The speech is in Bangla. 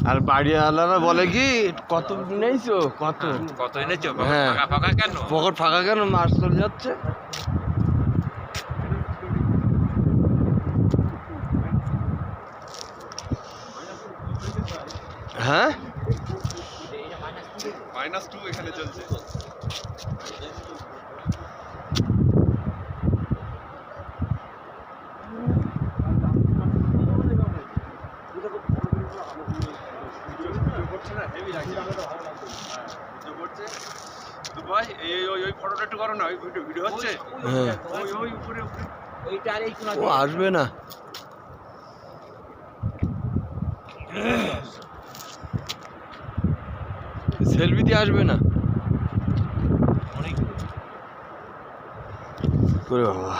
আর বাড়িওয়ালারা বলে কি কত নিয়েছো, কত কত এনেছো? হ্যাঁ, ফাঁকা কেন? পকেট ফাঁকা কেন, মাস চলে যাচ্ছে। হ্যাঁ, -2 এখানে চলছে। ওই ফটোটা একটু করো না, ওই ভিডিও হচ্ছে। ওই উপরে ও আসবে না। সেলফিতে আসবে না। ওরে বাবা।